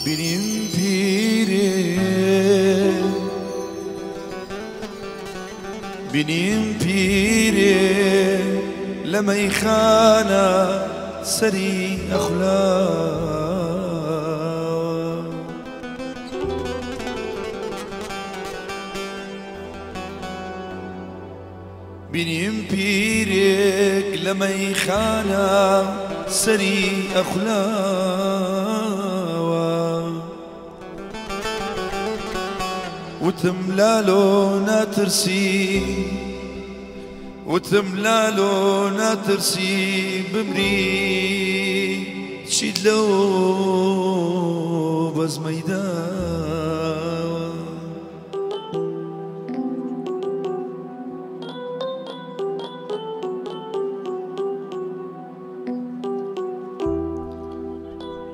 بینیم پیره بینیم پیره لميخانة سري أخلاق بینیم پیرك لميخانة سري أخلاق وتملالو ناترسي وتملالو ناترسي بمري تشيد لو بز ميدان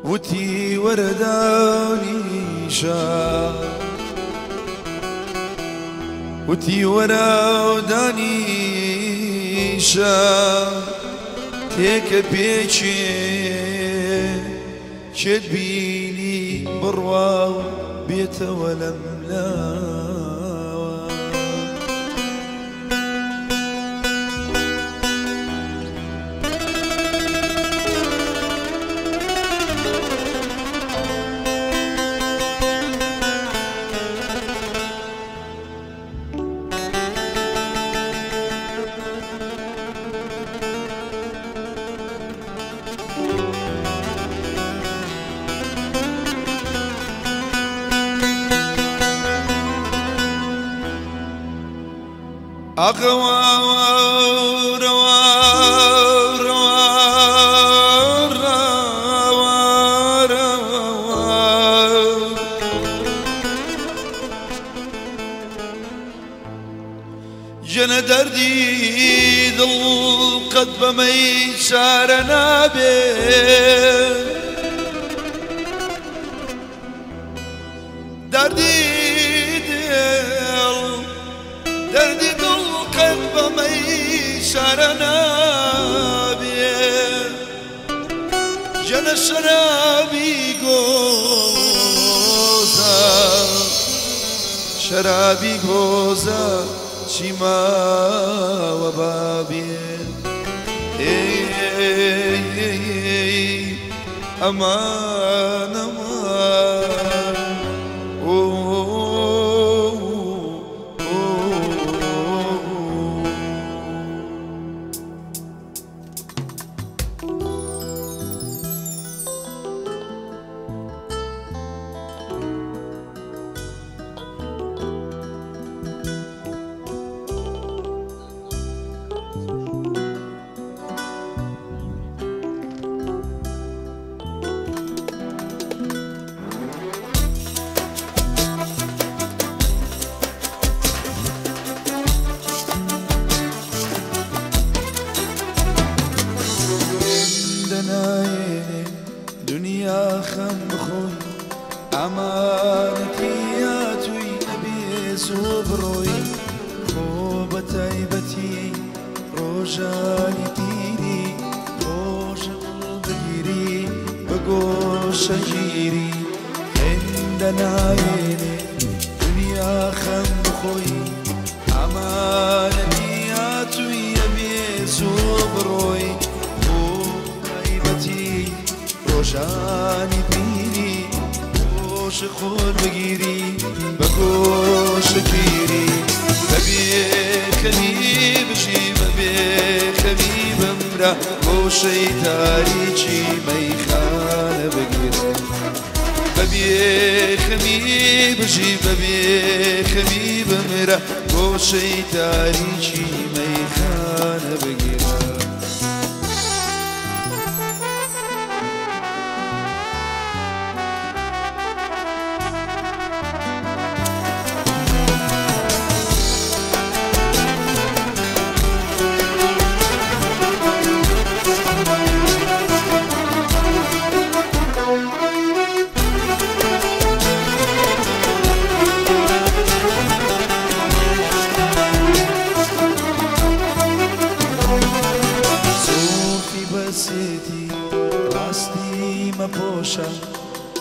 وتي ورداني شا وتي وروداني شا تيك بيشي شد بيني بروا بيت ولملا أقوى روا روا روا روا جنى دردي ذل قد بميسارنا به دردي دردي بميسارنا بيه جنى شرابي غوزا شرابي غوزا شما وبابي أمان أمان دنيا خمخون أمانتي يا توي أبي سوبروي خوبتي بتي روجاني تيري روج بغيري بقوش جيري عندنا عيني دنيا خمخوي أمانتي يا توي أبي سوبروي روشاني بيني وش خود بگیری بگوش گیری ببی خلیب جی ببی خلیبم را گوشه تاریچی میخانه بگیرم ببی خلیب جی ببی خلیبم را گوشه تاریچی میخانه بگیرم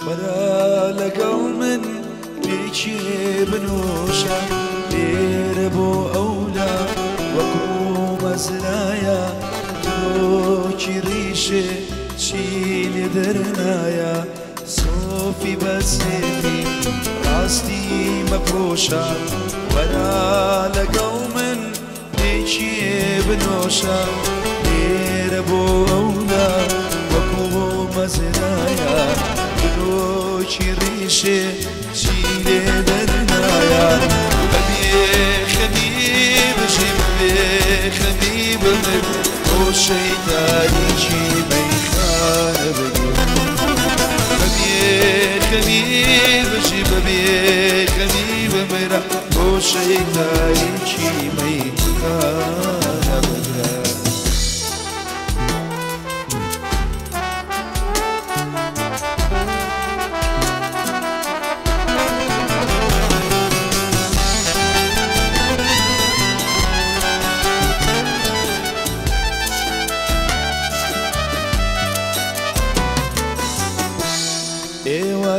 وەرە لەگەڵ من پێچێ بنووشە لێرە بۆ ئەولا وەکو مەزرایە تۆکی ڕیشێ چی لێ دەرنایە سۆفی بەسێتی ڕاستی مەپۆشە وەرە لەگەڵ من پێچێ بنۆشە لێرە بۆ ئەولا وەکو مەزرایە تۆکی ڕیشێ چی لێ دەرنایە بەبێ خەبیبژی بەبێ خەبیبمر بۆ شەیتانیکی مەیخانە بگیر بەبێ خەبیبژی بەبێ خەبیبمرە بۆ شەیتانیکی مەیخانە بگرە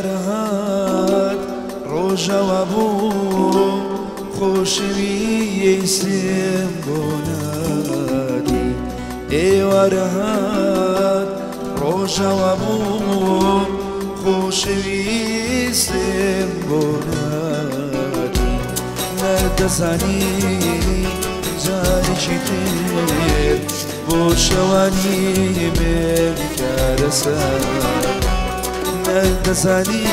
ئێوەرهات ڕۆژەوە بوو خۆشەویستم بۆ نادی ئێوەرهات ڕۆژەوە بوو خۆشەویستم بۆ نادی نەدەزانی جارێکی تر بۆ شەوانی من کارەسەر نەدەزانی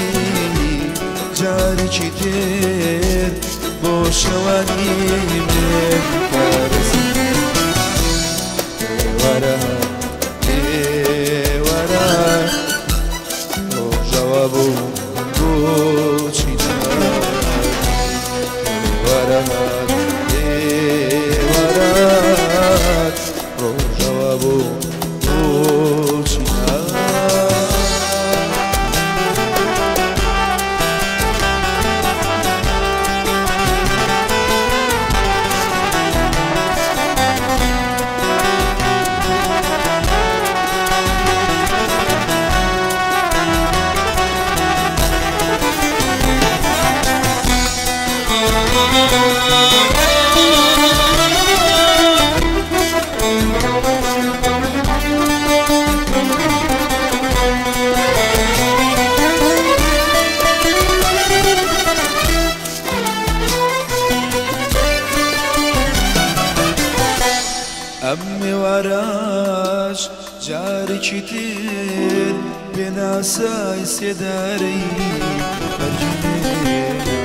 جارێکی تر بۆ شەوانی من کارەسەر وەرە وەرە ڕۆژەوە بوو بۆچی وەرە وەرە ڕۆژەوە بوو بۆچی ئەمێ وەراش جارێکی تر پێناسای سێدارەی بەرجێنە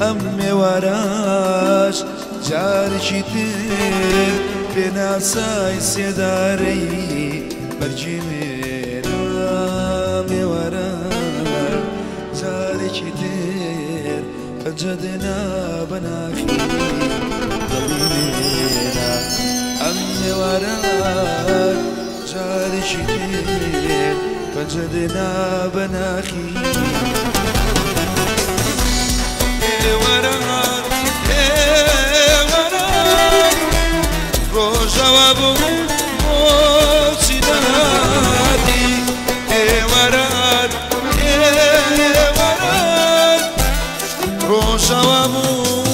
ئەمێ وەراش جارێکی تر پێناسای سێدارەی بەرجێنە ئەمێ وەراش جارێکی تر پەنجەدێنا بەناخی ئەمێ وەرات جارێکی تر پەنجەدێنا بەناخی ئێوەرات ئێوەرات ڕۆژەوە بوو بۆچی نادی ئێوەرات ئێوەرات ڕۆژەوە بوو